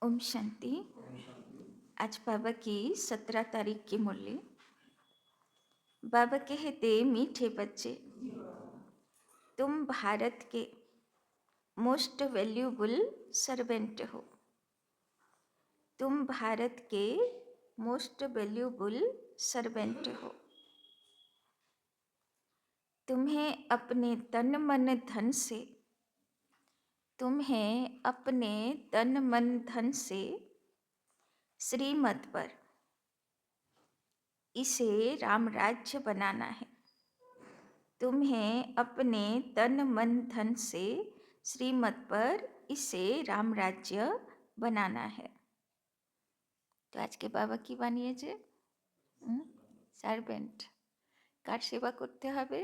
ओम शांति। आज बाबा की 17 तारीख की मुरली। बाबा कहते, मीठे बच्चे, तुम भारत के मोस्ट वैल्यूबल सर्वेंट हो। तुम भारत के मोस्ट वैल्यूबल सर्वेंट हो। तुम्हें अपने तन मन धन से श्रीमत पर इसे राम राज्य बनाना है। तुम्हें अपने तन मन धन से श्रीमत पर इसे राम राज्य बनाना है। तो आज के बाबा की बानिए जे सार्वेंट कार सेवा करते हबे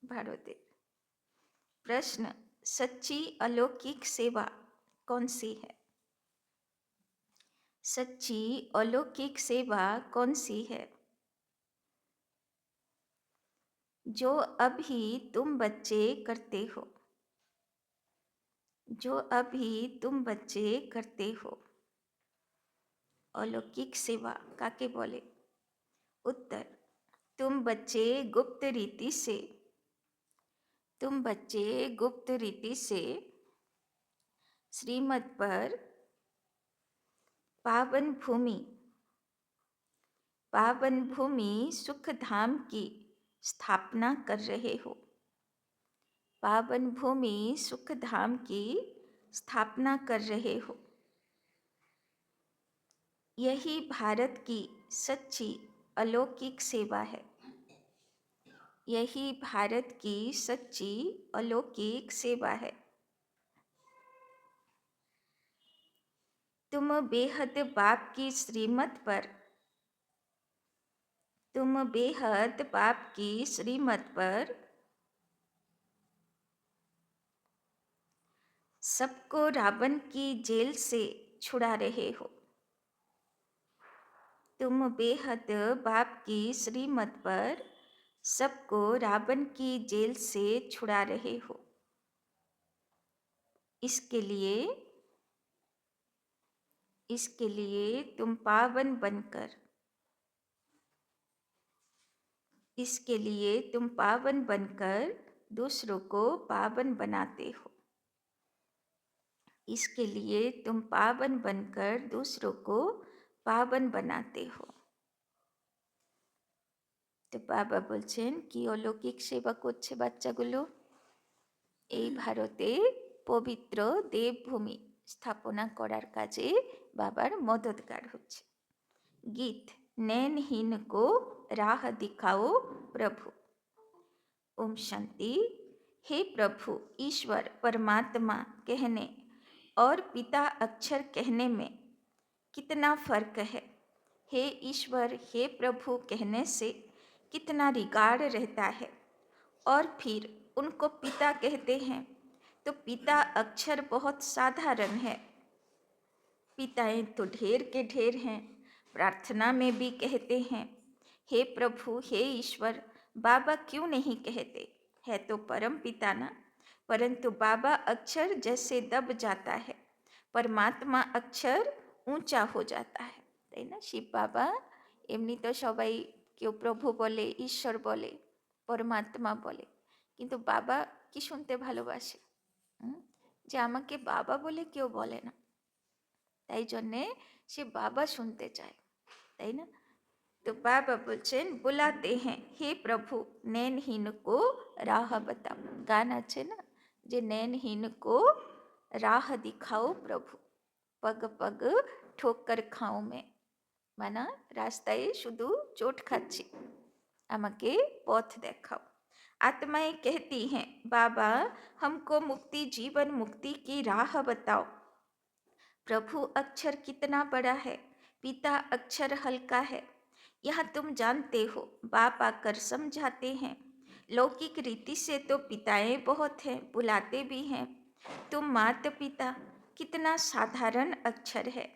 भारते। प्रश्न, सच्ची अलौकिक सेवा कौन सी है? सच्ची अलौकिक सेवा कौन सी है? जो अभी तुम बच्चे करते हो। जो अभी तुम बच्चे करते हो। अलौकिक सेवा काके बोले? उत्तर, तुम बच्चे गुप्त रीति से श्रीमत पर पावन भूमि सुख धाम की स्थापना कर रहे हो। पावन भूमि सुख धाम की स्थापना कर रहे हो। यही भारत की सच्ची अलौकिक सेवा है। यही भारत की सच्ची अलौकिक सेवा है। तुम बेहद बाप की श्रीमत पर सबको रावण की जेल से छुड़ा रहे हो। तुम बेहद बाप की श्रीमत पर सबको रावण की जेल से छुड़ा रहे हो। इसके लिए तुम पावन बनकर दूसरों को पावन बनाते हो। इसके लिए तुम पावन बनकर दूसरों को पावन बनाते हो। तो बाबा बोलছেন কি অলৌকিক সেবা করছে বাচ্চাগুলো। এই ভারতে পবিত্র দেবভূমি স্থাপনা করার কাজে বাবার মদতগার হচ্ছে। गीत, नैनहीन को राह दिखाओ प्रभु। ओम शांति। हे प्रभु, ईश्वर परमात्मा कहने और पिता अक्षर कहने में कितना फर्क है। हे ईश्वर, हे प्रभु कहने से कितना रिगार्ड रहता है, और फिर उनको पिता कहते हैं तो पिता अक्षर बहुत साधारण है। पिताएं तो ढेर के ढेर हैं। प्रार्थना में भी कहते हैं हे प्रभु, हे ईश्वर। बाबा क्यों नहीं कहते? है तो परम पिता ना। परंतु बाबा अक्षर जैसे दब जाता है, परमात्मा अक्षर ऊंचा हो जाता है। তাই না? শিব বাবা এমনি তো সবাই কেউ প্রভু বলে, ঈশ্বর বলে, পরমাত্মা বলে, কিন্তু বাবা কি শুনতে ভালোবাসে? যে আমাকে বাবা বলে কেউ বলে না, তাই জন্যে সে বাবা শুনতে চায়, তাই না? तो बाबा बोलছেন बुलाते हैं हे प्रभु नैनहीन को राह बताओ। गान আছে না যে नैनहीन को राह दिखाओ प्रभु। पग पग ठोकर खाओ में, माना रास्ताয় শুধু চোট খাচ্ছি, আমাকে পথ দেখাও। आत्माएं कहती हैं बाबा हमको मुक्ति, जीवन मुक्ति की राह बताओ। प्रभु अक्षर कितना बड़ा है, पिता अक्षर हल्का है, यह तुम जानते हो। बाप आकर समझाते हैं। लौकिक रीति से तो पिताएं बहुत हैं, बुलाते भी हैं। तुम माता पिता कितना साधारण अक्षर है।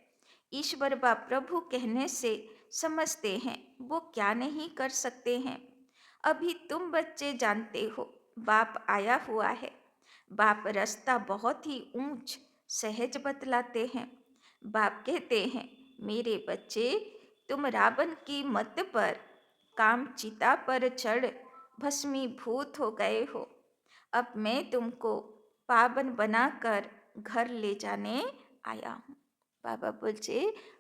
ईश्वर व प्रभु कहने से समझते हैं वो क्या नहीं कर सकते हैं। अभी तुम बच्चे जानते हो बाप आया हुआ है। बाप रास्ता बहुत ही ऊंच सहज बतलाते हैं। बाप कहते हैं, मेरे बच्चे, तुम रावण की मत पर काम चिता पर चढ़ भस्मीभूत हो गए हो। अब मैं तुमको पावन बनाकर घर ले जाने आया हूँ। বাবা বলছে,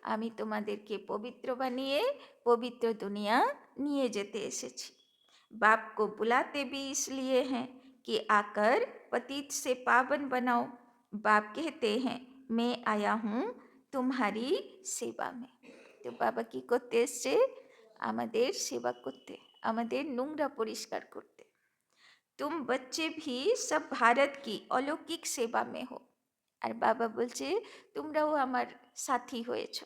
আমি তোমাদেরকে পবিত্র বানিয়ে পবিত্র দুনিয়া নিয়ে যেতে এসেছি। बाप को बुलाते भी इसलिए हैं कि आकर पतित से पावन बनाओ। बाप कहते हैं, मैं आया हूँ तुम्हारी सेवा में। তো বাবা কি করতে এসছে? আমাদের সেবা করতে, আমাদের নোংরা পরিষ্কার করতে। तुम बच्चे भी सब भारत की अलौकिक सेवा में हो। আর বাবা বলছে, তোমরাও আমার সাথী হয়েছ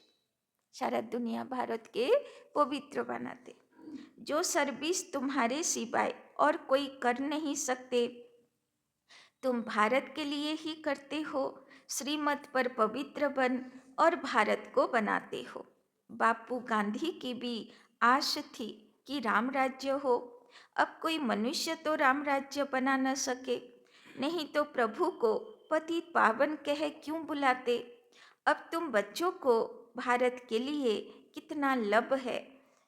সারা দুনিয়া ভারতকে পবিত্র বানাতে। जो सर्विस तुम्हारे सिवाय और कोई कर नहीं सकते, तुम भारत के लिए ही करते हो। श्रीमत पर पवित्र बन और भारत को बनाते हो। बापू गांधी की भी आश थी कि राम राज्य हो। अब कोई मनुष्य तो राम राज्य बना न सके, नहीं तो प्रभु को पतित पावन कह क्यों बुलाते। अब तुम बच्चों को भारत के लिए कितना लब है।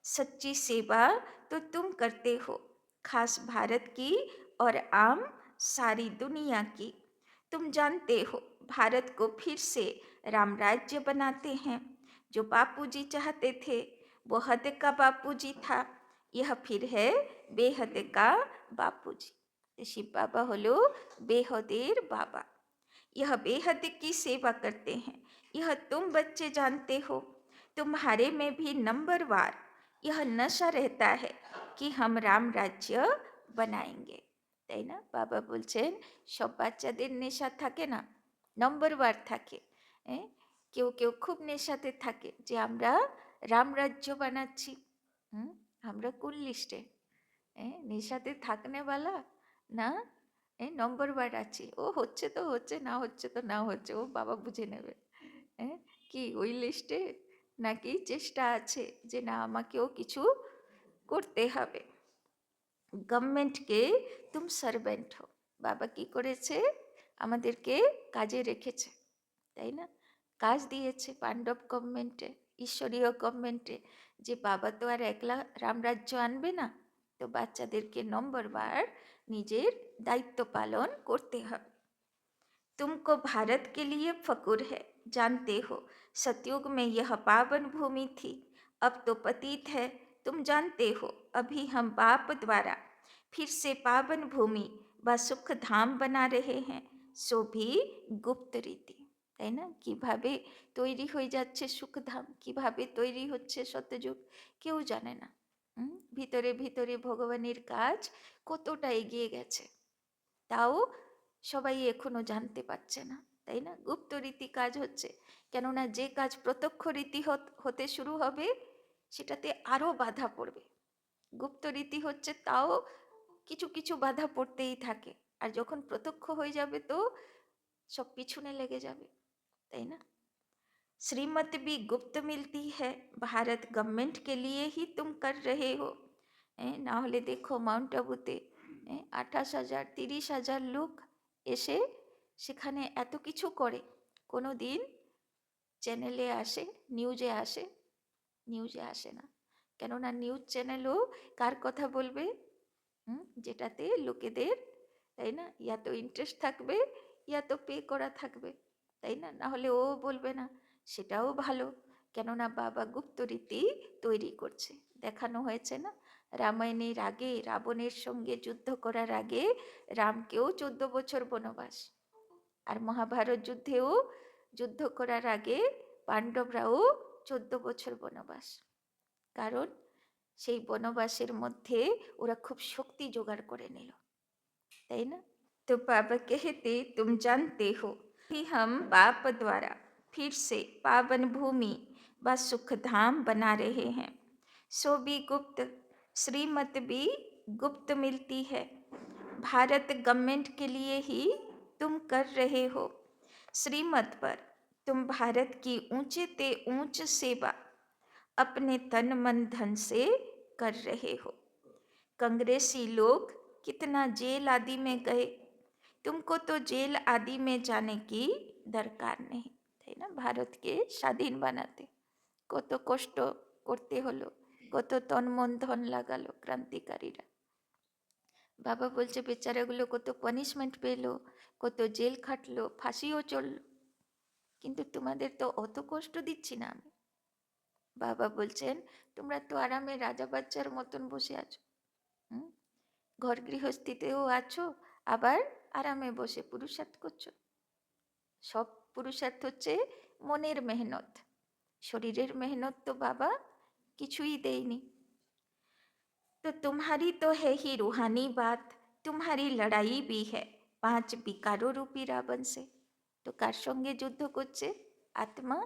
सच्ची सेवा तो तुम करते हो, खास भारत की और आम सारी दुनिया की। तुम जानते हो, भारत को फिर से राम राज्य बनाते हैं। जो बापूजी चाहते थे वो हद का बापूजी था, यह फिर है बेहद का बापूजी। শিব বাবা হলো বেহদের বাবা। यह बेहद की सेवा करते हैं, यह तुम बच्चे जानते हो। तुम्हारे में भी नंबरवार यह नशा रहता है कि हम राम राज्य बनाएंगे। তাই না? বাবা বলছেন, সব বাচ্চাদের নেশা থাকে না, নম্বরবার থাকে। কেউ কেউ খুব নেশাতে থাকে যে আমরা রামরাজ্য বানাচ্ছি। আমরা কোন লিস্টে? নেশাতে থাকনেওয়ালা না, নম্বরবার আছি। ও হচ্ছে তো হচ্ছে, না হচ্ছে তো না হচ্ছে, ও বাবা বুঝে নেবে। কি ওই লিস্টে, নাকি চেষ্টা আছে যে না আমাকেও কিছু করতে হবে। গভর্নমেন্টকে তুম সার্ভেন্ট হো। বাবা কি করেছে? আমাদেরকে কাজে রেখেছে, তাই না? কাজ দিয়েছে পাণ্ডব গভর্নমেন্টে, ঈশ্বরীয় গভর্নমেন্টে, যে বাবা তো আর একলা রামরাজ্য আনবে না, তো বাচ্চাদেরকে নম্বরবার নিজের দায়িত্ব পালন করতে হবে। तुमको भारत के लिए फकुर है, जानते हो सतयुग में यह पावन भूमि थी, अब तो पतित है। तुम जानते हो अभी हम बाप द्वारा फिर से पावन भूमि व सुख धाम बना रहे हैं, सो भी गुप्त रीति। তাই না? কিভাবে তৈরি হয়ে যাচ্ছে সুখধাম, কিভাবে তৈরি হচ্ছে সত্যযুগ, কেউ জানে না। ভিতরে ভিতরে ভগবানের কাজ কতটা এগিয়ে গেছে, তাও সবাই এখনো জানতে পারছে না, তাই না? গুপ্ত রীতি কাজ হচ্ছে, কেননা যে কাজ প্রত্যক্ষ রীতি হতে শুরু হবে সেটাতে আরও বাধা পড়বে। গুপ্ত রীতি হচ্ছে, তাও কিছু কিছু বাধা পড়তেই থাকে, আর যখন প্রত্যক্ষ হয়ে যাবে তো সব পিছনে লেগে যাবে, তাই না? श्रीमत भी गुप्त मिलती है, भारत गवर्नमेंट के लिए ही तुम कर रहे हो। না হলে দেখো মাউন্ট আবুতে 28,000 30,000 লোক এসে সেখানে এত কিছু করে, কোনো দিন চ্যানেলে আসে, নিউজে আসে? নিউজে আসে না, কেননা নিউজ চ্যানেলও কার কথা বলবে? যেটাতে লোকেদের, তাই না, ইয়া তো ইন্টারেস্ট থাকবে, ইয়া তো পে করা থাকবে, তাই না? না হলে ও বলবে না। সেটাও ভালো, কেননা বাবা গুপ্ত রীতি তৈরি করছে। দেখানো হয়েছে না, রামায়ণের আগে, রাবণের সঙ্গে যুদ্ধ করার আগে রামকেও 14 বছর বনবাস, আর মহাভারত যুদ্ধেও যুদ্ধ করার আগে পাণ্ডবরাও 14 বছর বনবাস। কারণ সেই বনবাসের মধ্যে ওরা খুব শক্তি জোগাড় করে নিল, তাই না? तो बाबा कहते, तुम जानते हो कि हम बाप द्वारा फिर से पावन भूमि व सुख धाम बना रहे हैं, सो भी गुप्त, श्रीमत भी गुप्त मिलती है। भारत गवर्नमेंट के लिए ही तुम कर रहे हो। श्रीमत पर तुम भारत की ऊंचे ते ऊंच सेवा अपने तन मन धन से कर रहे हो। कांग्रेसी लोग कितना जेल आदि में गए, तुमको तो जेल आदि में जाने की दरकार नहीं। তাই না? ভারতকে স্বাধীন বানাতে কত কষ্ট করতে হলো, কত তন মন ধন লাগালো ক্রান্তিকারীরা। বাবা বলছে বেচারাগুলো কত পানিশমেন্ট পেলো, কত জেল খাটলো, ফাঁসিও চললো, কিন্তু তোমাদের তো অত কষ্ট দিচ্ছি না আমি। বাবা বলছেন তোমরা তো আরামে রাজা বাচ্চার মতন বসে আছো, ঘর গৃহস্থিতেও আছো, আবার আরামে বসে পুরুষার্থ করছো। সব পুরুষার্থ হচ্ছে মনের মেহনত, শরীরের মেহনত তো বাবা কিছুই দেয়নি। तो तुम्हारी तो है ही रूहानी बात, तुम्हारी लड़ाई भी है 5 विकारों रूपी रावण से। तो কার সঙ্গে যুদ্ধ করছে? আত্মা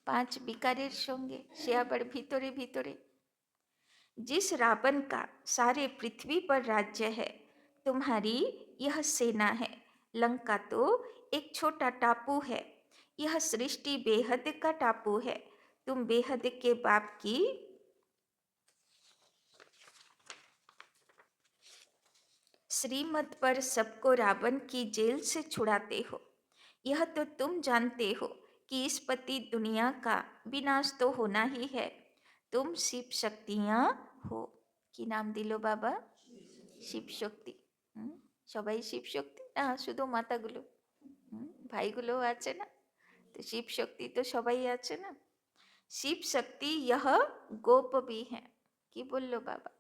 5 বিকারের সঙ্গে, সে আবার ভিতরে ভিতরে। जिस रावण का सारे पृथ्वी पर राज्य है, तुम्हारी यह सेना है। लंका तो एक छोटा टापू है, यह सृष्टि बेहद का टापू है। तुम बेहद के बाप की श्रीमत पर सबको रावण की जेल से छुड़ाते हो। यह तो तुम जानते हो कि इस पति दुनिया का विनाश तो होना ही है। तुम शिव शक्तियाँ हो। কি নাম দিল বাবা? শিব শক্তি। সবাই শিব শক্তি না, শুধু মাতাগুলো, ভাইগুলো আছে না, তো শিব শক্তি তো সবাই আছে না। শিব শক্তি यह গোপ भी है। কি বললো বাবা?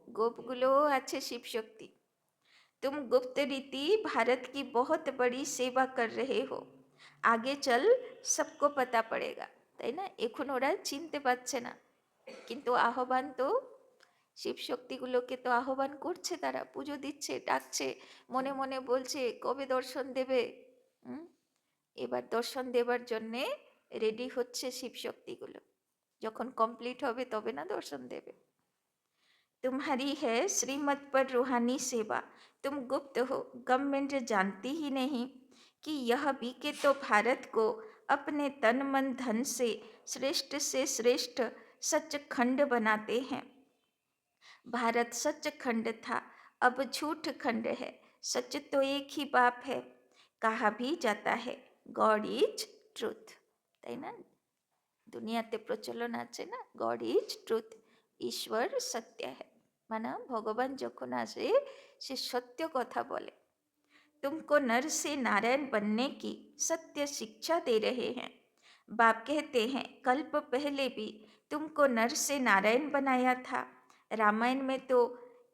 গোপগুলোও আছে শিব শক্তি। तुम गुप्त रीति भारत की बहुत बड़ी सेवा कर रहे हो, आगे चल सबको पता पड़ेगा। তাই না? এখন ওরা চিনতে পারছে না, কিন্তু আহ্বান তো শিব শক্তিগুলোকে তো আহ্বান করছে, তারা পুজো দিচ্ছে, ডাকছে, মনে মনে বলছে কবে দর্শন দেবে। এবার দর্শন দেবার জন্যে রেডি হচ্ছে শিব শক্তিগুলো, যখন কমপ্লিট হবে তবে না দর্শন দেবে। तुम्हारी है श्रीमत पर रूहानी सेवा, तुम गुप्त हो, गवर्नमेंट जानती ही नहीं कि यह भी के तो भारत को अपने तन मन धन से श्रेष्ठ सचखंड बनाते हैं। भारत सचखंड था, अब झूठ खंड है। सच तो एक ही बाप है, कहा भी जाता है गॉड इज ट्रूथ। তাই না? দুনিয়াতে প্রচলন আছে না, গড ইজ ট্রুথ, ঈশ্বর সত্য है। माना भगवान যখন আসে সে সত্য কথা বলে। तुमको नर से नारायण बनने की सत्य शिक्षा दे रहे हैं। बाप कहते हैं कल्प पहले भी तुमको नर से नारायण बनाया था। रामायण में तो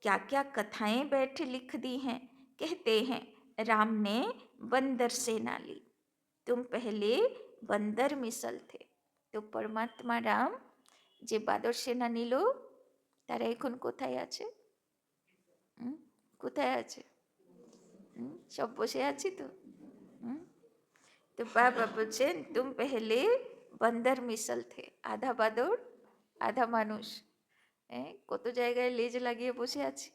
क्या क्या कथाएं बैठ लिख दी हैं। कहते हैं राम ने बंदर सेना ली, तुम पहले बंदर मिसल थे। तो परमात्मा राम যে বাদর সেনা নিল, তারা এখন কোথায় আছে? কোথায় আছে? সব বসে আছি তো। তো বাবা বলছেন তুম পেহলে বন্দর মিশল থে, আধা বাদর আধা মানুষ, কত জায়গায় লেজ লাগিয়ে বসে আছি।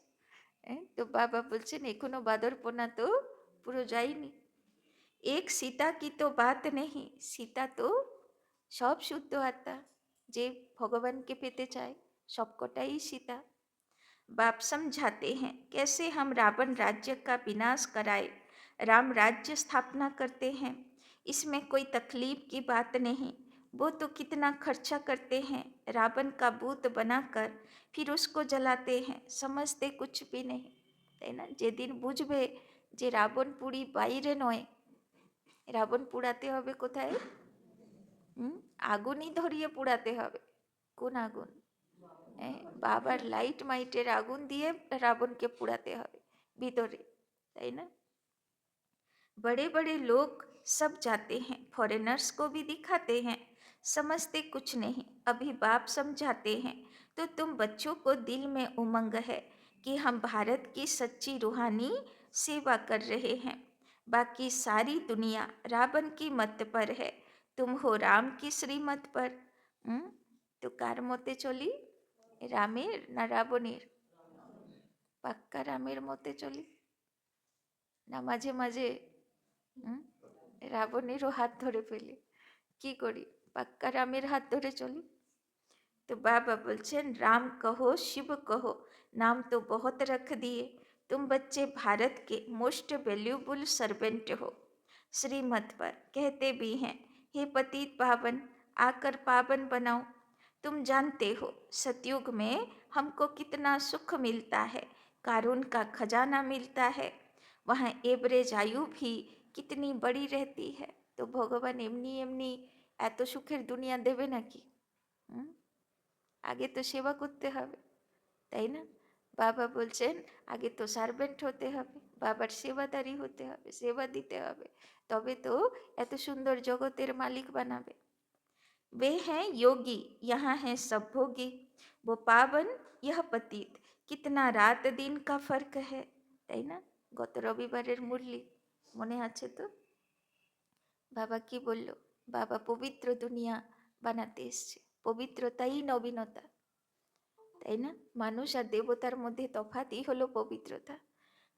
তো বাবা বলছেন এখনো বাদরপনা তো পুরো যায়নি। এক সীতা কি তো বাত নেই, সীতা তো সব শুদ্ধ আত্মা, যে ভগবানকে পেতে চায় সবকটাই সীতা। बाप समझाते हैं कैसे हम रावण राज्य का विनाश कराए, राम राज्य स्थापना करते हैं, इसमें कोई तकलीफ की बात नहीं। वो तो कितना खर्चा करते हैं, रावण का भूत बनाकर फिर उसको जलाते हैं, समझते कुछ भी नहीं। তাই না? যেদিন বুঝবে যে রাবণ পুড়ি বাইরে নয়, রাবণ পুড়াতে হবে কোথায়? আগুনই ধরিয়ে পুড়াতে হবে। কোন আগুন? বাবার লাইট মাইটের আগুন দিয়ে রাবণকে পুড়াতে হবে ভিতরে, তাই না? बड़े बड़े लोग सब जाते हैं, फॉरेनर्स को भी दिखाते हैं, समझते कुछ नहीं। अभी बाप समझाते हैं तो तुम बच्चों को दिल में उमंग है कि हम भारत की सच्ची रूहानी सेवा कर रहे हैं। बाकी सारी दुनिया रावण की मत पर है, तुम हो राम की श्रीमत पर। तो कार मते चली? রামের না রাবণের? পাক্কা রামের মতে চলি না মাঝে মাঝে রাবণেরও হাত ধরে ফেলি? কি করি? পাক্কা রামের হাত ধরে চলি। तो बाबा बोलছেন राम कहो शिव कहो, नाम तो बहुत रख दिए, तुम बच्चे भारत के मोस्ट वैल्यूबल सर्वेंट हो। श्रीमत पर कहते भी हैं, हे पतित पावन, आकर पावन बनाओ। तुम जानते हो सतयुग में हमको कितना सुख मिलता है, कारुण का खजाना मिलता है, वहाँ एवरेज आयु भी कितनी बड़ी रहती है। तो भगवान एमनी एमनी এত সুখের দুনিয়া দেবে নাকি? আগে তো সেবা করতে হবে, তাই না? বাবা বলছেন আগে তো সার্ভেন্ট হতে হবে, বাবার সেবাদারি হতে হবে, সেবা দিতে হবে, তবে তো এত সুন্দর জগতের মালিক বানাবে। वे हैं योगी, यहाँ हैं सब भोगी, वो पावन यह पतित, कितना রাত দিন का फर्क है, তাই না? গত রবিবারের মুরলি মনে আছে তো? বাবা কি বলল? বাবা পবিত্র দুনিয়া বানাতে এসছে, পবিত্রতাই নবীনতা, তাই না? মানুষ আর দেবতার মধ্যে তফাৎই হলো পবিত্রতা।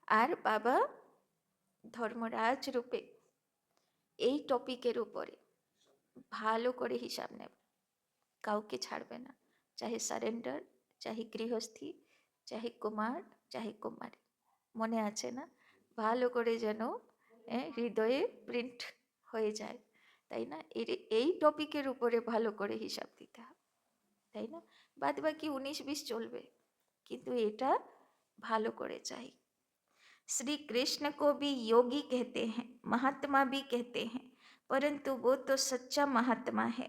আর বাবা ধর্মরাজ রূপে এই টপিকের উপরে ভালো করে হিসাব নেবে, কাউকে ছাড়বে না, চাহে সারেন্ডার, চাহে গৃহস্থী, চাহে কুমার, চাহে কুমারী। মনে আছে না? ভালো করে যেন হৃদয়ে প্রিন্ট হয়ে যায়, তাই না? এই টপিকের উপরে ভালো করে হিসাব দিতে হবে, তাই না? বাদ বাকি 19-20 চলবে, কিন্তু এটা ভালো করে চাই। श्री कृष्ण को भी योगी कहते हैं, महात्मा भी कहते हैं, परंतु वो तो सच्चा महात्मा है,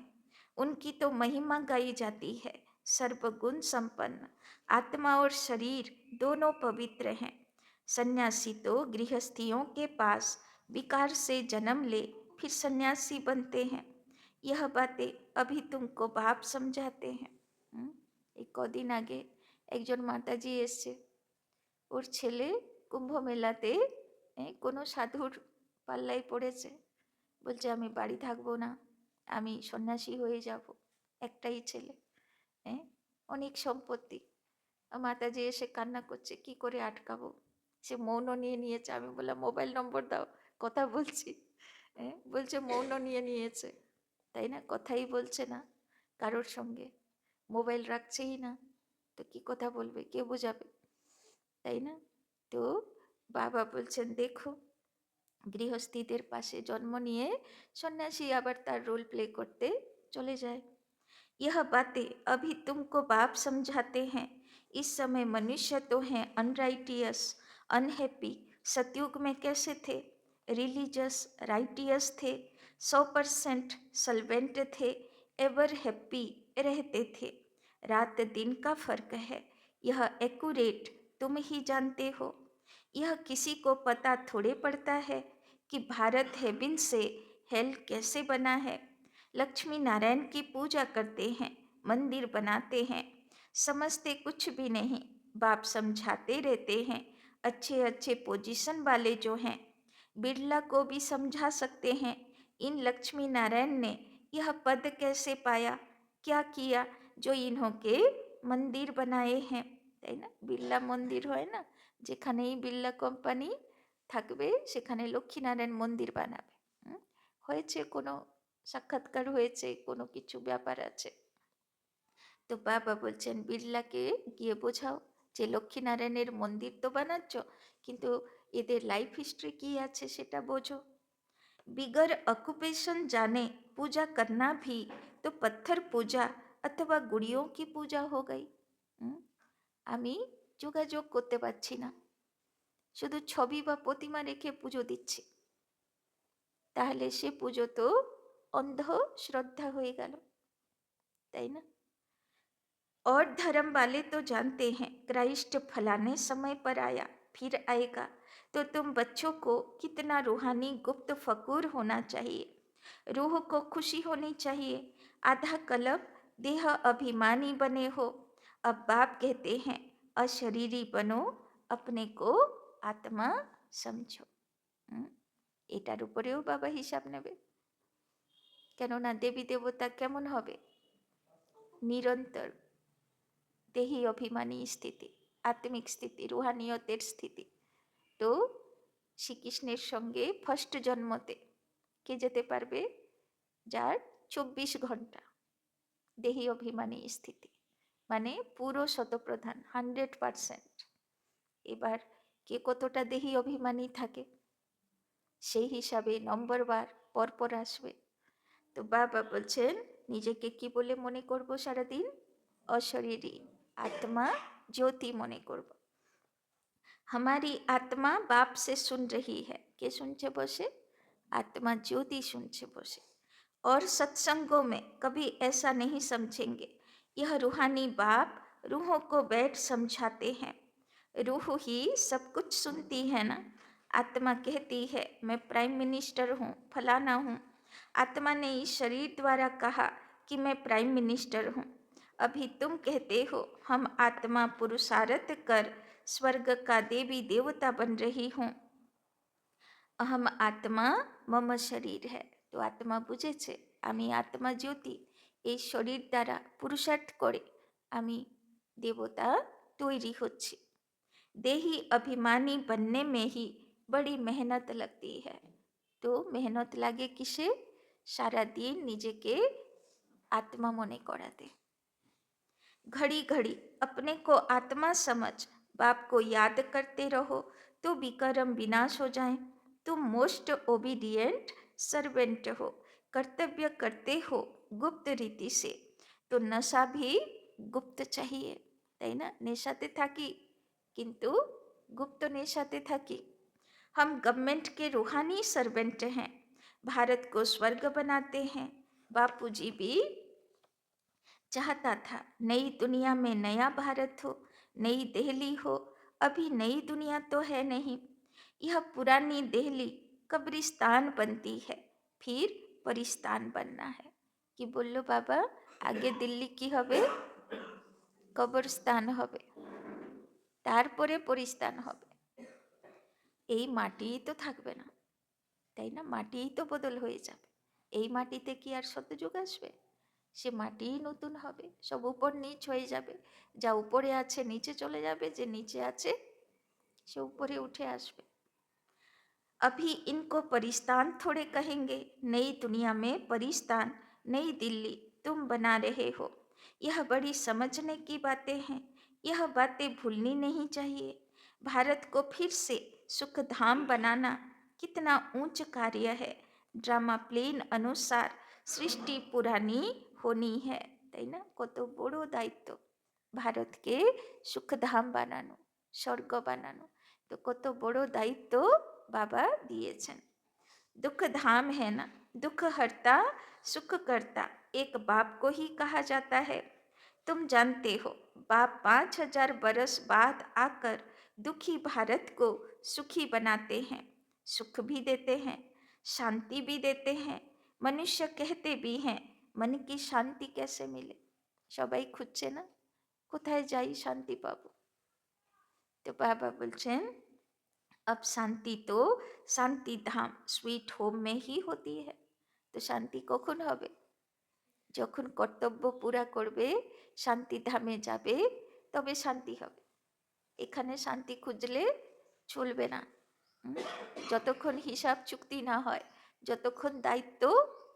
उनकी तो महिमा गाई जाती है। सर्वगुण संपन्न, आत्मा और शरीर दोनों पवित्र हैं। सन्यासी तो गृहस्थियों के पास विकार से जन्म ले फिर सन्यासी बनते हैं। यह बातें अभी तुमको बाप समझाते हैं। एक कदिन आगे একজন মাতাজি এসছে, ওর ছেলে কুম্ভ মেলাতে কোনো সাধুর পাল্লায় পড়েছে, বলছে আমি বাড়ি থাকবো না, আমি সন্ন্যাসী হয়ে যাব, একটাই ছেলে, অনেক সম্পত্তি। মাতাজি এসে কান্না করছে, কি করে আটকাবো? সে মৌন নিয়ে নিয়েছে। আমি বললাম মোবাইল নম্বর দাও, কথা বলছি। বলছে মৌন নিয়ে নিয়েছে, তাই না? কথাই বলছে না কারোর সঙ্গে, মোবাইল রাখছেই না, তো কি কথা বলবে, কে বোঝাবে, তাই না? তো বাবা বলছেন দেখো, গৃহস্থীদের পাশে জন্ম নিয়ে সন্ন্যাসী আবার তার রোল প্লে করতে চলে যায়। यह बातें अभी तुमको बाप समझाते हैं। इस समय मनुष्य तो हैं अनराइटियस, अनहैप्पी। सतयुग में कैसे थे? रिलीजियस, राइटियस थे, 100% सल्वेंट थे, एवर हैप्पी रहते थे। रात दिन का फर्क है, यह एक्यूरेट तुम ही जानते हो। यह किसी को पता थोड़े पड़ता है कि भारत हेवन से हेल कैसे बना है। लक्ष्मी नारायण की पूजा करते हैं, मंदिर बनाते हैं, समझते कुछ भी नहीं, बाप समझाते रहते हैं। अच्छे अच्छे पोजीशन वाले जो हैं, बिरला को भी समझा सकते हैं। इन लक्ष्मी नारायण ने यह पद कैसे पाया, क्या किया जो इन्हों के मंदिर बनाए हैं, তাই না? বিড়লা মন্দির হয় না, যেখানেই বিড়লা কোম্পানি থাকবে সেখানে লক্ষ্মীনারায়ণ মন্দির বানাবে। হয়েছে কোনো সাক্ষাৎকার হয়েছে, কোনো কিছু ব্যাপার আছে, তো বাবা বলছেন বিড়লাকে গিয়ে বোঝাও যে লক্ষ্মীনারায়ণের মন্দির তো বানাচ্ছ, কিন্তু এদের লাইফ হিস্ট্রি কি আছে সেটা বোঝো। बिगर ऑक्यूपेशन जाने पूजा करना भी तो पत्थर पूजा अथवा गुड़ियों की पूजा हो गई। আমি যোগাযোগ করতে পারছি না, শুধু ছবি বা প্রতিমা রেখে পুজো দিচ্ছি, তাহলে সে পুজো তো অন্ধ শ্রদ্ধা হয়ে গেল, তাই না? और धर्म वाले तो जानते हैं क्राइस्ट फलाने समय पर आया, फिर आएगा। तो तुम बच्चों को कितना रूहानी गुप्त फकूर होना चाहिए, रूह को खुशी होनी चाहिए। आधा कल्प देह अभिमानी बने हो, अब बाप कहते हैं अशरीरी बनो, अपने को आत्मा समझो। এটার উপরেও বাবা হিসাব নেবে, কেননা দেবী দেবতা কেমন হবে? নিরন্তর দেহি অভিমানী স্থিতি, আত্মিক স্থিতি, রুহানিয়তের স্থিতি। তো শ্রীকৃষ্ণের সঙ্গে ফার্স্ট জন্মতে কে যেতে পারবে? যার 24 ঘন্টা দেহি অভিমানী স্থিতি, মানে পুরো শতপ্রধান 100%। এবার কে কতটা দেহি অভিমানী থাকে? সেই হিসাবে নম্বরবার পরপর আসবে। তো বাবা বলছেন নিজেকে কি বলে মনে করব সারাদিন? অশরীরী, आत्मा ज्योति মনে করব। हमारी आत्मा बाप से सुन रही है। के सुनছে বসে? आत्मा ज्योति सुनছে বসে। और सत्संगों में कभी ऐसा नहीं समझेंगे। यह रूहानी बाप रूहों को बैठ समझाते हैं। रूह ही सब कुछ सुनती है ना। आत्मा कहती है मैं प्राइम मिनिस्टर हूँ, फलाना हूँ। आत्मा ने इस शरीर द्वारा कहा कि मैं प्राइम मिनिस्टर हूँ। अभी तुम कहते हो हम आत्मा पुरुषार्थ कर स्वर्ग का देवी देवता बन रही हूँ। अहम आत्मा मम शरीर है। तो आत्मा বুঝেছে আমি आत्मा ज्योति এই শরীর দ্বারা পুরুষার্থ করে আমি দেবতা তৈরি হচ্ছি। देही अभिमानी बनने में ही बड़ी मेहनत लगती है। तो मेहनत লাগে কিসে? সারা দিন নিজেকে आत्मा মনে করাতে। घड़ी घड़ी अपने को आत्मा समझ बाप को याद करते रहो तो विकर्म विनाश हो जाए। तुम मोस्ट ओबीडियंट सर्वेंट हो, कर्तव्य करते हो गुप्त रीति से। तो नशा भी गुप्त चाहिए, তাই না? নেশাতে থাকি কিন্তু गुप्त नेशाते থাকি। हम गवर्नमेंट के रूहानी सर्वेंट हैं, भारत को स्वर्ग बनाते हैं। बापूजी भी चाहता था नई दुनिया में नया भारत हो, नई दिल्ली हो। अभी नई दुनिया तो है नहीं, यह पुरानी दिल्ली कब्रिस्तान बनती है, फिर परिस्तान बनना है। कि बोलो बाबा आगे दिल्ली की हबे, कब्रस्तान हबे, तारपरे परिस्तान हबे। এই মাটিই তো থাকবে না, তাই না? মাটিই তো বদল হয়ে যাবে। এই মাটিতে কি আর শতযুগ আসবে? সে মাটিই নতুন হবে, সব উপর নিচ হয়ে যাবে। যা উপরে আছে নিচে চলে যাবে, যে নিচে আছে সে উপরে উঠে আসবে। अभी इनको परिस्तान थोड़े कहेंगे, नई दुनिया में परिस्तान नई दिल्ली तुम बना रहे हो। यह बड़ी समझने की बातें हैं, यह बातें भूलनी नहीं चाहिए। भारत को फिर से सुख धाम बनाना कितना ऊंच कार्य है। ड्रामा प्लेन अनुसार सृष्टि पुरानी होनी है, তাই না? কত বড় দায়িত্ব ভারতকে সুখধাম বানানো, স্বর্গ বানানো। তো কত বড় দায়িত্ব बाबा दिएछन। दुख धाम है ना, दुख हरता सुख करता एक बाप को ही कहा जाता है। तुम जानते हो बाप 5000 बरस बाद आकर दुखी भारत को सुखी बनाते हैं, सुख भी देते हैं, शांति भी देते हैं। मनुष्य कहते भी हैं मन की शांति कैसे मिले? সবাই খুঁজছে না কোথায় যাই শান্তি পাবো। তো বাবা বলছেন अब शांति तो शांति धाम स्वीट होम में ही होती है। तो शांति কখন হবে? যখন কর্তব্য পুরা করবে, শান্তি ধামে যাবে, তবে শান্তি হবে। এখানে শান্তি খুঁজলে চলবে না। যতক্ষণ হিসাব চুক্তি না হয়, যতক্ষণ দায়িত্ব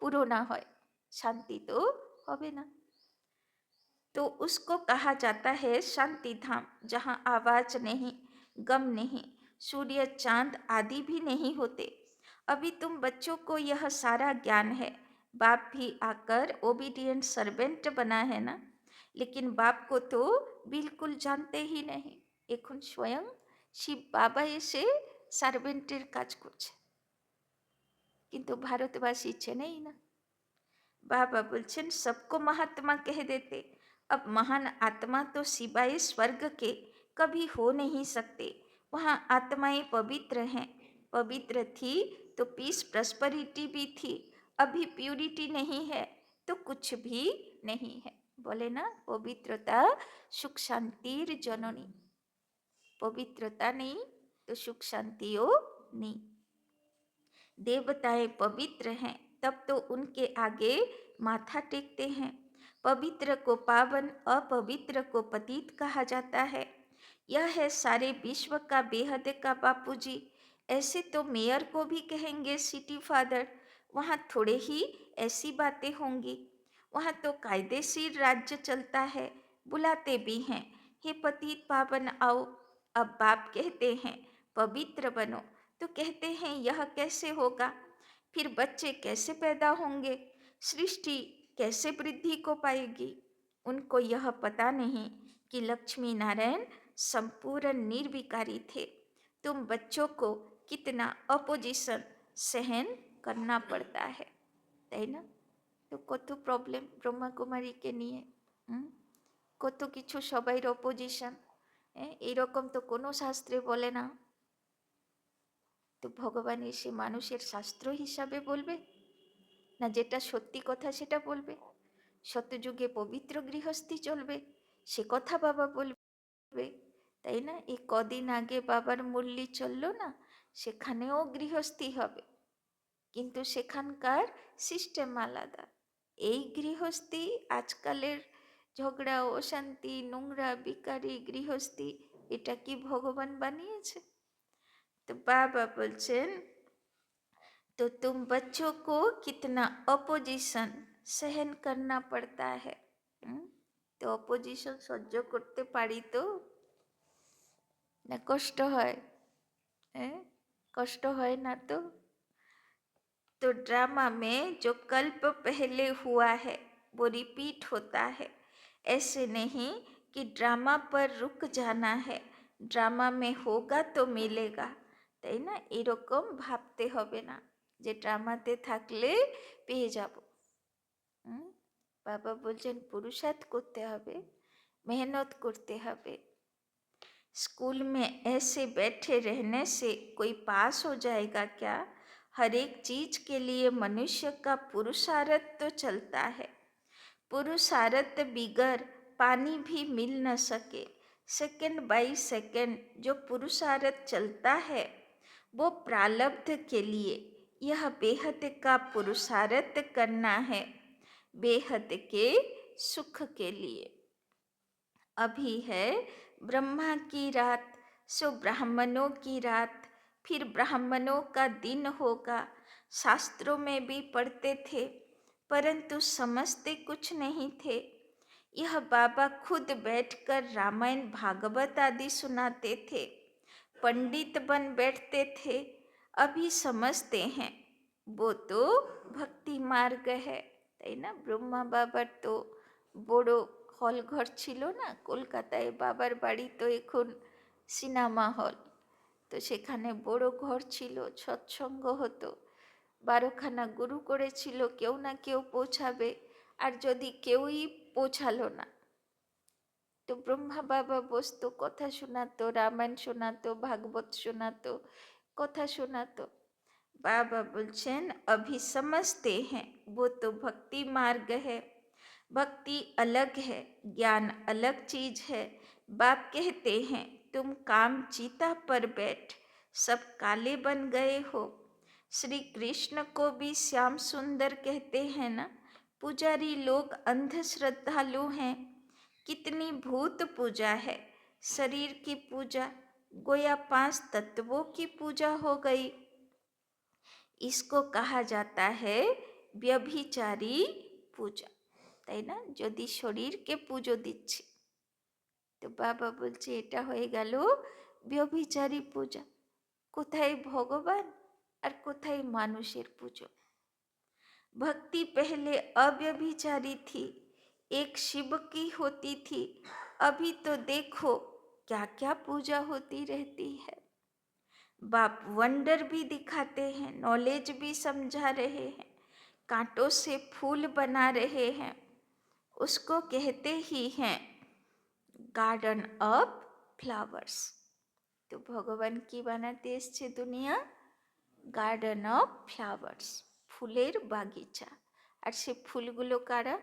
পুরো না হয়, শান্তি তো হবে না। तो उसको कहा जाता है शांति धाम, जहाँ आवाज नहीं, गम नहीं, सूर्य चांद आदि भी नहीं होते। अभी तुम बच्चों को यह सारा ज्ञान है, बाप भी आकर ओबीडियंट सर्वेंट बना है ना। लेकिन बाप को तो बिल्कुल जानते ही नहीं। এখন স্বয়ং শিব বাবা এসে সার্ভেন্টের কাজ করছে, কিন্তু ভারতবাসী চেনেই না। बाबा बोलছেন सबको महात्मा कह देते, अब महान आत्मा तो सिवाय स्वर्ग के कभी हो नहीं सकते। वहाँ आत्माएं पवित्र हैं, पवित्र थी तो पीस प्रस्पेरिटी भी थी। अभी प्यूरिटी नहीं है तो कुछ भी नहीं है। बोले ना पवित्रता सुख शांतिर जननी, पवित्रता नहीं तो सुख शांतिओ नहीं। देवताएं पवित्र हैं तब तो उनके आगे माथा टेकते हैं। पवित्र को पावन, अपवित्र को पतित कहा जाता है। यह है सारे विश्व का बेहद का बापूजी। ऐसे तो मेयर को भी कहेंगे सिटी फादर। वहाँ थोड़े ही ऐसी बातें होंगी। वहाँ तो कायदेशीर राज्य चलता है, बुलाते भी हैं हे पतित पावन आओ। अब बाप कहते हैं पवित्र बनो तो कहते हैं यह कैसे होगा, फिर बच्चे कैसे पैदा होंगे, सृष्टि कैसे वृद्धि को पाएगी। उनको यह पता नहीं कि लक्ष्मी नारायण संपूर्ण निर्विकारी थे। तुम बच्चों को कितना अपोजिशन सहन करना पड़ता है, ना। तो कत प्रॉब्लेम ब्रह्मा कुमारी के लिए, কত কিছু সবাইর অপোজিশন, এইরকম তো কোনো শাস্ত্রে বলে না। তো ভগবান এসে মানুষের শাস্ত্র হিসাবে বলবে না, যেটা সত্যি কথা সেটা বলবে। সত্যযুগে পবিত্র গৃহস্থী চলবে, সে কথা বাবা বলবে, তাই না। এই কদিন আগে বাবার মুরলি চললো না, সেখানেও গৃহস্থী হবে, কিন্তু সেখানকার সিস্টেম আলাদা। এই গৃহস্থী আজকালের ঝগড়া অশান্তি নোংরা বিকারি গৃহস্থী, এটা কি ভগবান বানিয়েছে? तो बाबा बोलছেন तो तुम बच्चों को कितना अपोजिशन सहन करना पड़ता है। তো অপোজিশন সহ্য করতে পারি তো না কষ্ট হয়? কষ্ট হয় না তো? तो ड्रामा में जो कल्प पहले हुआ है वो रिपीट होता है। ऐसे नहीं कि ड्रामा पर रुक जाना है, ड्रामा में होगा तो मिलेगा, তাই না। এরকম ভাবতে হবে না যে ড্রামাতে থাকলে পেয়ে যাব। বাবা বলছেন পুরুষার্থ করতে হবে, मेहनत করতে হবে। स्कूल में ऐसे बैठे रहने से कोई पास हो जाएगा क्या? हर एक चीज के लिए मनुष्य का पुरुषार्थ तो चलता है। पुरुषार्थ बिगर पानी भी मिल न सके। सेकंड बाई सेकंड जो पुरुषार्थ चलता है वो प्रारब्ध के लिए, यह बेहद का पुरुषार्थ करना है, बेहद के सुख के लिए। अभी है ब्रह्मा की रात, सो ब्राह्मणों की रात, फिर ब्राह्मणों का दिन होगा। शास्त्रों में भी पढ़ते थे परंतु समझते कुछ नहीं थे। यह बाबा खुद बैठकर रामायण भागवत आदि सुनाते थे, पंडित बन बैठते थे। अभी समझते हैं वो तो भक्ति मार्ग है, তাই না। ব্রহ্মা বাবার তো বড় হল ঘর ছিল না কলকাতায়, বাবার বাড়ি তো এখন সিনেমা হল। তো সেখানে বড় ঘর ছিল, সৎসঙ্গ হতো, 12খানা গুরু করেছিল, কেউ না কেউ পৌঁছাবে, আর যদি কেউই পৌঁছালো না तो ब्रह्मा बाबा बसतो, कथा शोनातो, रामायण शोनातो, भागवत शोनातो, कथा शोनातो। बाबा बोलছেন अभी समझते हैं वो तो भक्ति मार्ग है, भक्ति अलग है, ज्ञान अलग चीज है। बाप कहते हैं तुम काम चीता पर बैठ, सब काले बन गए हो। श्री कृष्ण को भी श्याम सुंदर कहते हैं ना। पुजारी लोग अंध श्रद्धालु हैं, कितनी भूत पूजा है, शरीर की पूजा, गोया 5 तत्वों की पूजा हो गई। इसको कहा जाता है व्यभिचारी पूजा, তাই না। যদি শরীরকে পুজো দিচ্ছি, তো বাবা বলছে এটা হয়ে গেল ব্যভিচারী পূজা। কোথায় ভগবান আর কোথায় মানুষের পুজো। भक्ति पहले अव्यभिचारी थी, एक शिव की होती थी, अभी तो देखो क्या क्या पूजा होती रहती है। बाप वंडर भी दिखाते हैं, नॉलेज भी समझा रहे हैं, कांटों से फूल बना रहे हैं, उसको कहते ही हैं गार्डन ऑफ फ्लावर्स। तो भगवान की बनाते এসছে দুনিয়া গার্ডেন অফ ফ্লাওয়ার্স, ফুলের বাগিচা। আর সে ফুলগুলো কারা?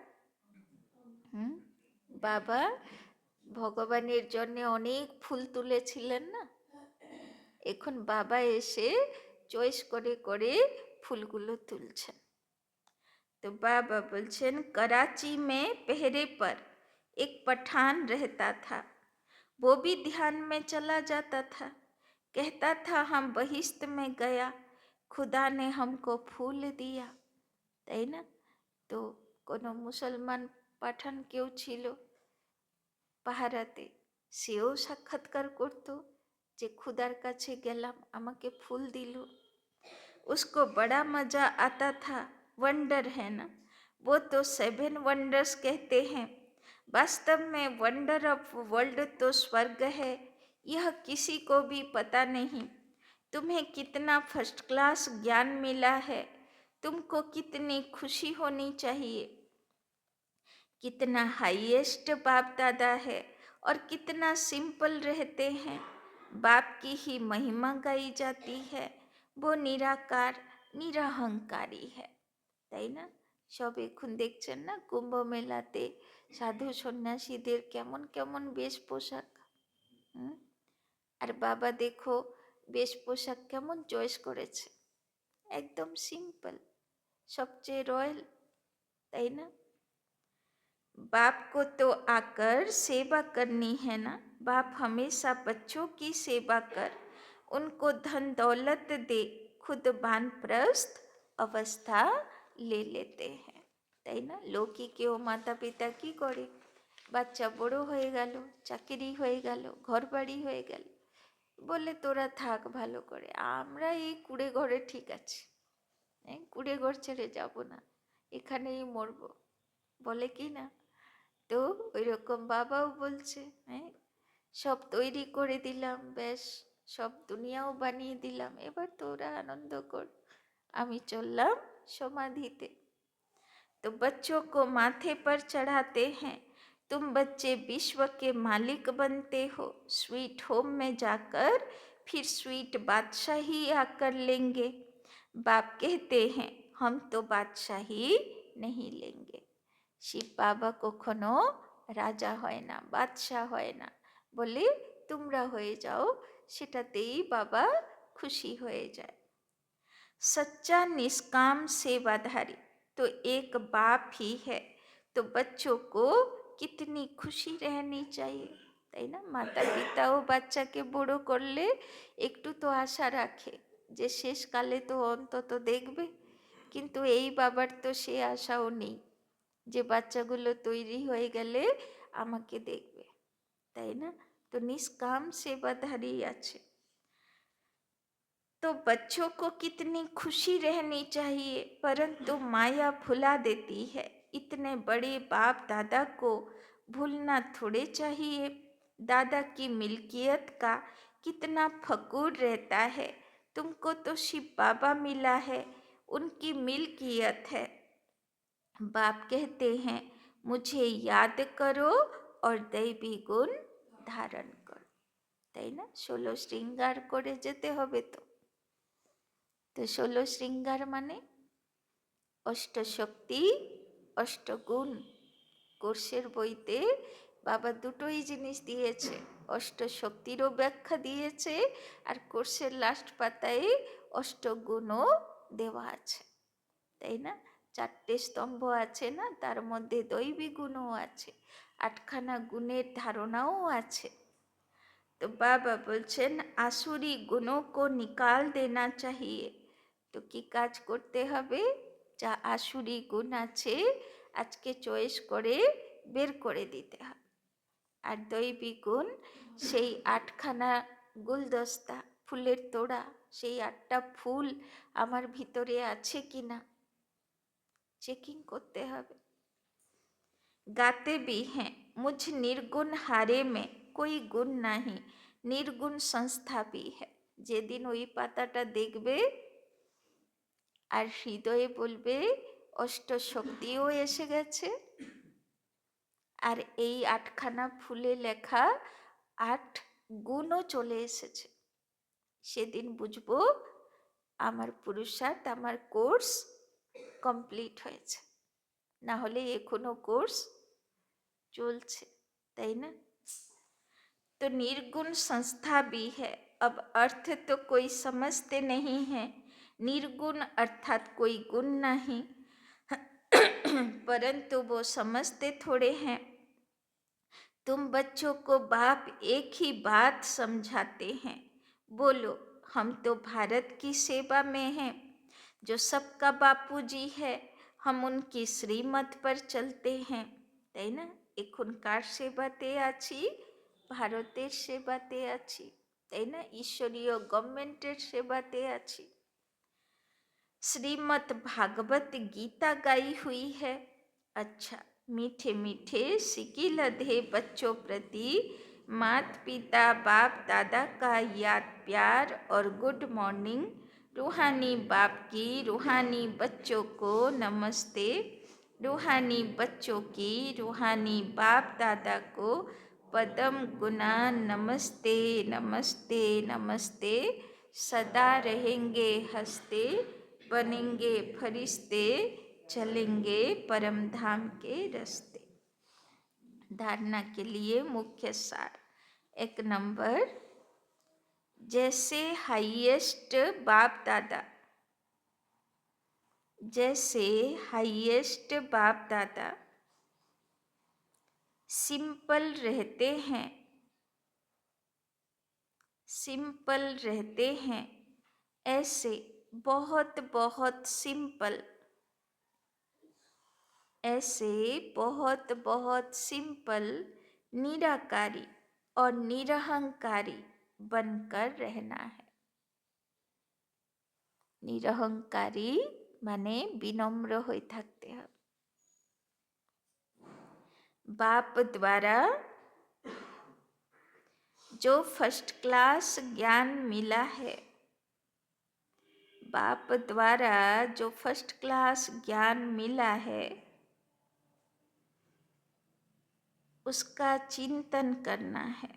বাবা ভগবানের জন্য অনেক ফুল তুলেছিলেন না, এখন বাবা এসে চয়েস করে করে ফুলগুলো তুলছেন। तो बाबा बोलছেন कराची में पहरे पर एक पठान रहता था, वो भी ध्यान में चला जाता था, कहता था हम बहिश्त में गया, खुदा ने हमको फूल दिया, তাই না। তো কোনো মুসলমান পাঠান কেউ ছিল পাহারাতে, সেও সাক্ষাৎকার করত যে খুদার কাছে গেলাম, আমাকে ফুল দিল, उसको बड़ा मजा आता था। वंडर है ना, वो तो 7 वंडर्स कहते हैं। वास्तव में वंडर ऑफ वर्ल्ड तो स्वर्ग है, यह किसी को भी पता नहीं। तुम्हें कितना फर्स्ट क्लास ज्ञान मिला है, तुमको कितनी खुशी होनी चाहिए। कितना हाईएस्ट बाप दादा है और कितना सिंपल रहते हैं। बाप की ही महिमा गाई जाती है, वो निराकार निरहंकारी है। তাই না? সব এখন দেখছেন না কুম্ভ মেলাতে সাধু সন্ন্যাসীদের কেমন কেমন বেশ পোশাক। আর বাবা দেখো বেশ পোশাক কেমন চয়েস করেছে, একদম সিম্পল, সবচেয়ে রয়্যাল, তাই না? बाप को तो आकर सेवा करनी है ना। बाप हमेशा बच्चों की सेवा कर, उनको धन दौलत दे, खुद वानप्रस्थ अवस्था ले लेते हैं। তাই না? লোকে কেউ মাতা পিতা কি করে, বাচ্চা বড় হয়ে গেল, চাকরি হয়ে গেল, ঘর বাড়ি হয়ে গেল, বলে তোরা থাক ভালো করে, আমরা এই কুড়ে ঘরে ঠিক আছে, কুড়ে ঘর ছেড়ে যাব না, এখানেই মরবো, বলে কি না? তো ওই রকম বাবাও বলছে, সব তৈরি করে দিলাম, বেশ সব দুনিয়াও বানিয়ে দিলাম, এবার তোরা আনন্দ কর, আমি চললাম সমাধিতে। तो बच्चों को माथे पर चढ़ाते हैं, तुम बच्चे विश्व के मालिक बनते हो। स्वीट होम में जाकर फिर स्वीट बादशाही आकर लेंगे। बाप कहते हैं हम तो बादशाही नहीं लेंगे। শিব বাবা কখনো রাজা হয় না, বাদশাহ হয় না, বলে তোমরা হয়ে যাও, সেটাতেই বাবা খুশি হয়ে যায়। सच्चा निष्काम सेवाधारी तो एक बाप ही है, तो बच्चों को कितनी खुशी रहनी चाहिए। তাই না? মাতা পিতাও বাচ্চাকে বড় করলে একটু তো আশা রাখে যে শেষকালে তো অন্তত দেখবে, কিন্তু এই বাবার তো সে আশাও নেই যে বাচ্চাগুলো তৈরি হয়ে গেলে আমাকে দেখবে, তাই না? তো নিষ্কাম সেবাধারী আছে। तो बच्चों को कितनी खुशी रहनी चाहिए, परंतु माया भुला देती है। इतने बड़े बाप दादा को भूलना थोड़े चाहिए। दादा की मिल्कियत का कितना फकूर रहता है। तुमको तो शिव बाबा मिला है, उनकी मिल्कियत है। बाप कहते हैं मुझे याद करो और दैवी गुण ধারণ করো, তাই না? 16 শৃঙ্গার করে যেতে হবে। তো 16 শৃঙ্গার মানে অষ্টশক্তি অষ্টগুণ। কোর্সের বইতে বাবা দুটোই জিনিস দিয়েছে, অষ্টশক্তিরও ব্যাখ্যা দিয়েছে, আর কোর্সের লাস্ট পাতায় অষ্টগুণও দেওয়া আছে, তাই না? 4টে স্তম্ভ আছে না, তার মধ্যে দৈবী গুণও আছে, 8খানা গুণের ধারণাও আছে। তো বাবা বলছেন আসুরি গুণों को निकाल देना चाहिए। তো কি কাজ করতে হবে? যা আসুরি গুণ আছে আজকে চয়েস করে বের করে দিতে হবে। আর দৈবী গুণ সেই 8খানা গুলদস্তা, ফুলের তোড়া, সেই 8টা ফুল আমার ভিতরে আছে কিনা চেকিং করতে হবে। गाते भी हैं मुझ निर्गुण हारे में कोई गुण नहीं, निर्गुण संस्था भी है। যেদিন ওই পাতাটা দেখবে আর হৃদয়ে বলবে অষ্টশক্তিও এসে গেছে, আর এই 8খানা ফুলে লেখা 8 গুণও চলে এসেছে, সেদিন বুঝবো আমার পুরুষার্থ, আমার কোর্স কমপ্লিট হয়েছে। না হলে এখনো কোর্স চলছে, তাই না? तो निर्गुण संस्था भी है। अब अर्थ तो कोई समझते नहीं है। निर्गुण अर्थात कोई गुण नहीं, परंतु वो समझते थोड़े हैं। तुम बच्चों को बाप एक ही बात समझाते हैं, बोलो हम तो भारत की सेवा में हैं, जो सबका बापूजी है, हम उनकी श्रीमत पर चलते हैं। তাই না? এখন কার সেবাতে আছি? ভারতের সেবাতে আছি। তাই না? ঈশ্বরীয় গভর্নমেন্টের সেবাতে আছি। श्रीमद् भागवत गीता गाई हुई है। अच्छा, मीठे मीठे सिकिलधे बच्चों प्रति माता पिता बाप दादा का याद प्यार और गुड मॉर्निंग। रूहानी बाप की रूहानी बच्चों को नमस्ते। रूहानी बच्चों की रूहानी बाप दादा को पदम गुना नमस्ते नमस्ते नमस्ते। सदा रहेंगे हंसते, बनेंगे फरिश्ते, चलेंगे परम धाम के रास्ते। धारणा के लिए मुख्य सार। 1 नंबर, जैसे हाईएस्ट बाप दादा, जैसे हाईएस्ट बाप दादा सिंपल रहते हैं, सिंपल रहते हैं, ऐसे बहुत बहुत सिंपल, ऐसे बहुत बहुत सिंपल, निराकारी और निरहंकारी बनकर रहना है। निरहंकारी माने विनम्र होए থাকতে হবে। बाप द्वारा जो फर्स्ट क्लास ज्ञान मिला है, बाप द्वारा जो फर्स्ट क्लास ज्ञान मिला है, उसका चिंतन करना है,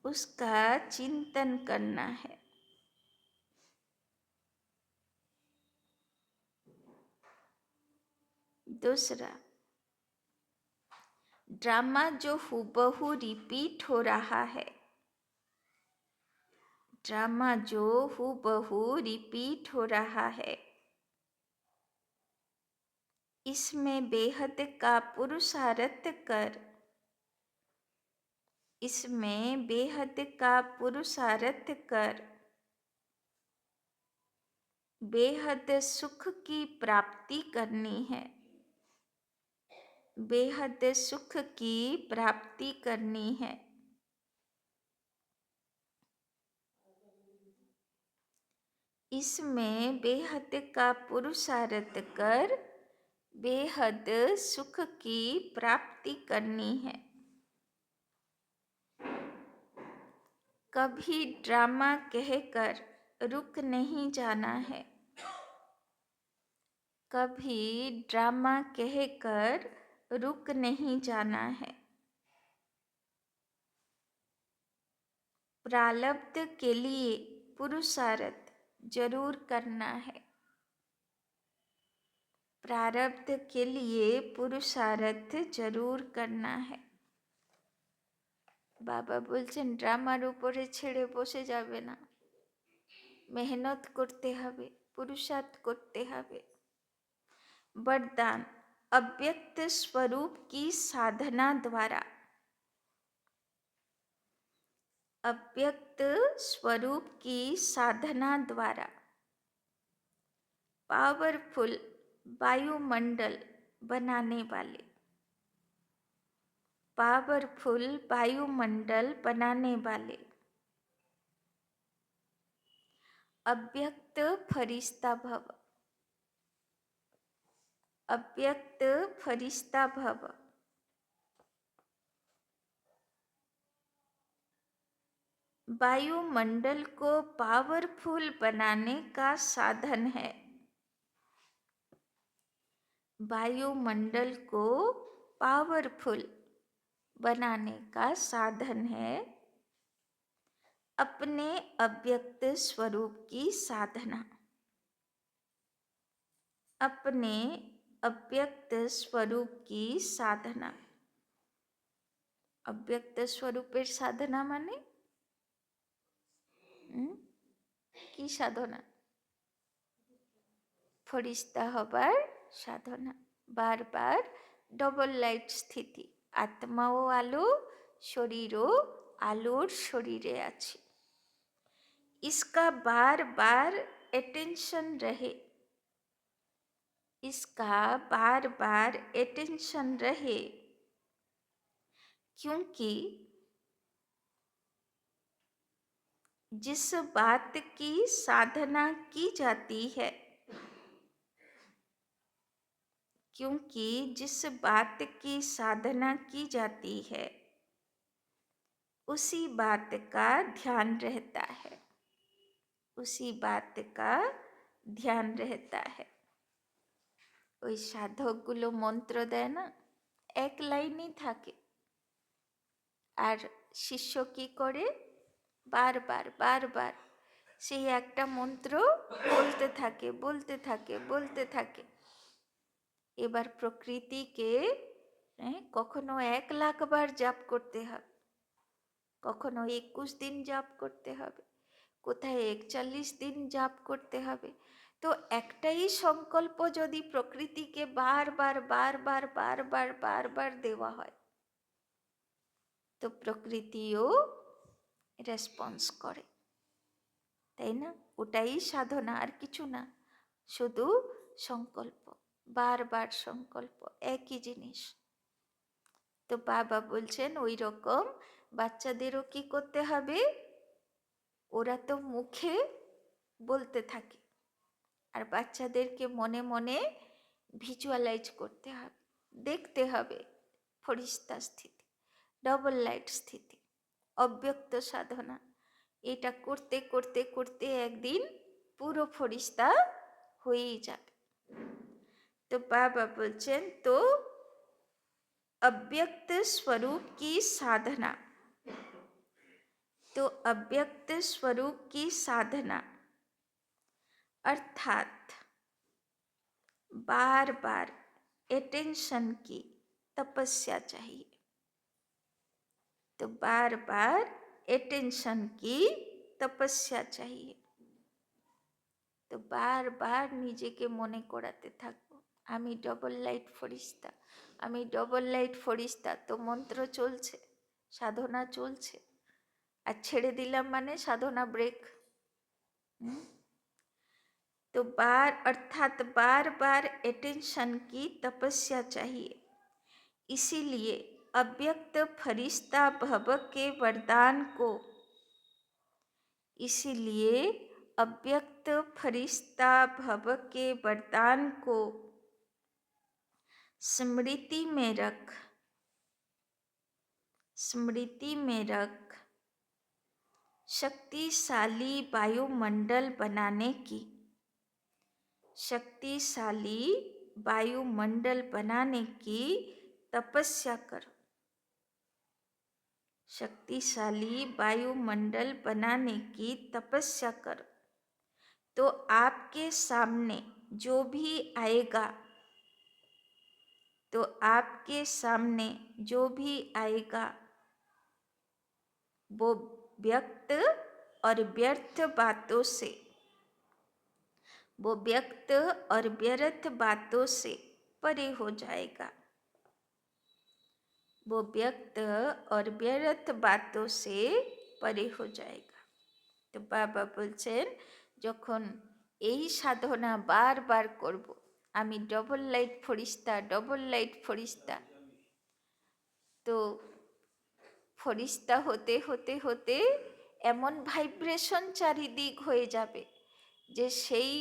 उसका चिंतन करना है। दूसरा, ड्रामा जो हूबहू रिपीट हो रहा है, ड्रामा जो हूबहू रिपीट हो रहा है, इसमें बेहद का पुरुषार्थ कर, इसमें बेहद का पुरुषार्थ कर बेहद सुख की प्राप्ति करनी है, बेहद सुख की प्राप्ति करनी है। इसमें बेहद का पुरुषार्थ कर बेहद सुख की प्राप्ति करनी है। कभी ड्रामा कहकर रुक नहीं जाना है, कभी ड्रामा कहकर रुक नहीं जाना है। प्रारब्ध के लिए पुरुषार्थ जरूर करना है, प्रारब्ध के लिए पुरुषार्थ जरूर करना है। बाबा बोलছেন ড্রামার উপরে ছেড়ে বসে যাবে না, मेहनत করতে হবে, पुरुषार्थ করতে হবে। वरदान, अव्यक्त स्वरूप की साधना द्वारा, अव्यक्त स्वरूप की साधना द्वारा पावरफुल वायुमंडल बनाने वाले, पावरफुल वायुमंडल बनाने वाले अव्यक्त फरिश्ता भव, अव्यक्त फरिश्ता भव। वायुमंडल को पावरफुल बनाने का साधन है, वायुमंडल को पावरफुल बनाने का साधन है अपने अव्यक्त स्वरूप की साधना, अपने अव्यक्त स्वरूप की साधना। अव्यक्त स्वरूपेर साधना माने की साधना? फरिश्ता हबार साधना, बार बार डबल लाइट स्थिति, आत्माओ आलो शरीरो आलोर शरीरे आछि, इसका बार बार अटेंशन रहे, इसका बार बार अटेंशन रहे, क्योंकि जिस बात की साधना की जाती है, क्योंकि जिस बात की साधना की जाती है उसी बात का ध्यान रहता है, उसी बात का ध्यान रहता है। ওই সাধকগুলো মন্ত্র দেয় না, এক লাইনই থাকে, আর শিষ্য কি করে, বারবার বারবার সেই একটা মন্ত্র বলতে থাকে বলতে থাকে বলতে থাকে। এবার প্রকৃতিকে কখনো 1,00,000 বার জাপ করতে হবে, কখনো 21 দিন জাপ করতে হবে, কোথায় 41 দিন জাপ করতে হবে। তো একটাই সংকল্প যদি প্রকৃতিকে বারবার বারবার বারবার বারবার দেওয়া হয় তো প্রকৃতিও রেসপন্স করে, তাই না? ওটাই সাধনা, আর কিছু না, শুধু সংকল্প, বারবার সংকল্প, একই জিনিস। তো বাবা বলছেন ওই রকম বাচ্চাদেরও কি করতে হবে, ওরা তো মুখে বলতে থাকে, আর বাচ্চাদেরকে মনে মনে ভিজুয়ালাইজ করতে হবে, দেখতে হবে ফরিস্তা স্থিতি, ডবল লাইট স্থিতি, অব্যক্ত সাধনা। এটা করতে করতে করতে একদিন পুরো ফরিস্তা হয়েই যাবে। তো বাবা বলছেন তো अव्यक्त स्वरूप की साधना, तो अव्यक्त स्वरूप की साधना अर्थात बार बार अटेंशन की तपस्या चाहिए। तो बार बार अटेंशन की तपस्या चाहिए। तो बार बार নিজেকে মনে করাতে থাকবো আমি ডবল লাইট ফরিস্তা, আমি ডবল লাইট ফরিস্তা। তো মন্ত্র চলছে, সাধনা চলছে, আর ছেড়ে দিলাম মানে সাধনা ব্রেক। तो बार अर्थात बार बार अटेंशन की तपस्या चाहिए। इसीलिए अव्यक्त फरिश्ता भव के वरदान को, इसीलिए अव्यक्त फरिश्ता भव के वरदान को स्मृति में रख, स्मृति में रख शक्तिशाली वायुमंडल बनाने की, शक्तिशाली वायुमंडल बनाने की तपस्या करो। शक्तिशाली वायुमंडल बनाने की तपस्या करो। तो आपके सामने जो भी आएगा, तो आपके सामने जो भी आएगा वो व्यक्त और व्यर्थ बातों से, वो व्यक्त और व्यर्थ बातों से परे हो जाएगा, वो व्यक्त और व्यर्थ बातों से परे हो जाएगा। तो बाबा বলছেন যখন এই সাধনা বারবার করব, আমি ডবল লাইট ফরিস্তা, ডবল লাইট ফরিস্তা, তো ফরিস্তা হতে হতে হতে এমন ভাইব্রেশন চারিদিক হয়ে যাবে যে সেই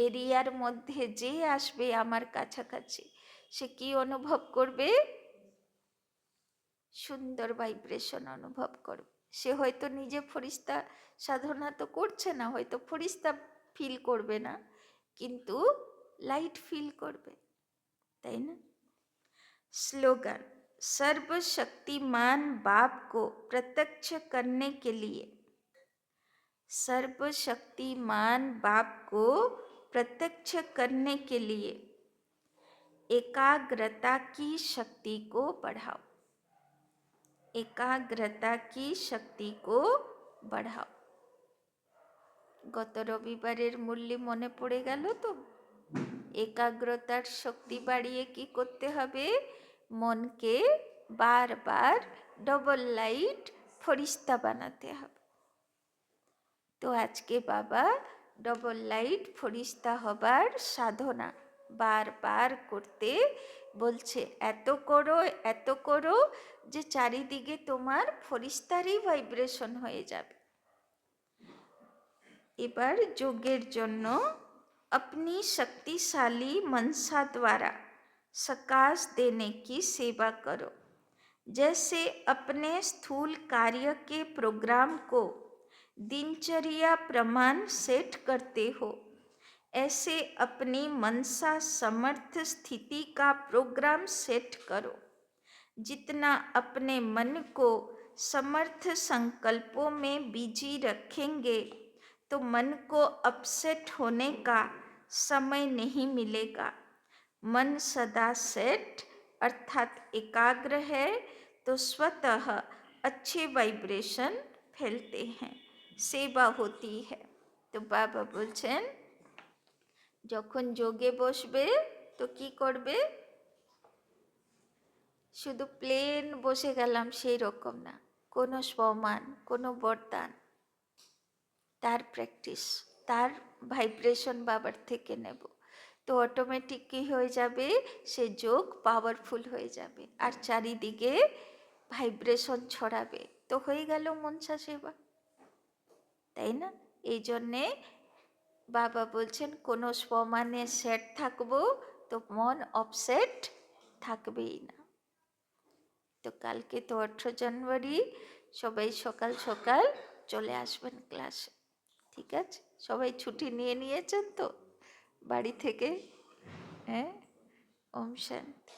এরিয়ার মধ্যে যে আসবে আমার কাছাকাছি সে কি অনুভব করবে, সুন্দর ভাইব্রেশন অনুভব করবে। সে হয়তো নিজে ফরিস্তা সাধনা তো করছে না, হয়তো ফরিস্তা ফিল করবে না, কিন্তু লাইট ফিল করবে, তাই না? स्लोगन, सर्वशक्तिमान बाप को प्रत्यक्ष करने के लिए, सर्वशक्तिमान बाप को प्रत्यक्ष करने के लिए एकाग्रता की शक्ति को बढ़ाओ, एकाग्रता की शक्ति को बढ़ाओ। গত রবিবারের মূল্য মনে পড়ে গেল তো? একাগ্রতার শক্তি বাড়িয়ে কি করতে হবে, মনকে বারবার ডবল লাইট ফরিস্তা বানাতে হবে। তো আজকে বাবা ডবল লাইট ফরিস্তা হবার সাধনা বারবার করতে বলছে, এত করো যে চারিদিকে তোমার ফরিস্তারই ভাইব্রেশন হয়ে যাবে। এবার যোগের জন্য अपनी शक्तिशाली मनसा द्वारा सकाश देने की सेवा करो। जैसे अपने स्थूल कार्य के प्रोग्राम को दिनचर्या प्रमाण सेट करते हो, ऐसे अपनी मनसा समर्थ स्थिति का प्रोग्राम सेट करो। जितना अपने मन को समर्थ संकल्पों में बिजी रखेंगे तो मन को अपसेट होने का समय नहीं मिलेगा। मन सदा सेट अर्थात एकाग्र है तो स्वतः अच्छे वाइब्रेशन फैलते हैं, सेवा होती है। तो बाबा बोलছেন যখন যোগে বসবে তো কি করবে? শুধু প্লেন বসে গেলাম সেই রকম না, কোনো স্বমান, কোনো বরদান, তার প্র্যাকটিস, তার ভাইব্রেশন বাবার থেকে নেব, তো অটোমেটিক কী হয়ে যাবে? সে যোগ পাওয়ারফুল হয়ে যাবে আর চারিদিকে ভাইব্রেশন ছড়াবে, তো হয়ে গেল মনসা সেবা, তাই না? এই জন্যে বাবা বলছেন কোনো স্বমানে সেট থাকবো তো মন অপসেট থাকবেই না। তো কালকে তো 18 জানুয়ারি, সবাই সকাল সকাল চলে আসবেন ক্লাসে, ঠিক আছে? সবাই ছুটি নিয়ে নিয়েছেন তো বাড়ি থেকে? হ্যাঁ, ওম শান্তি।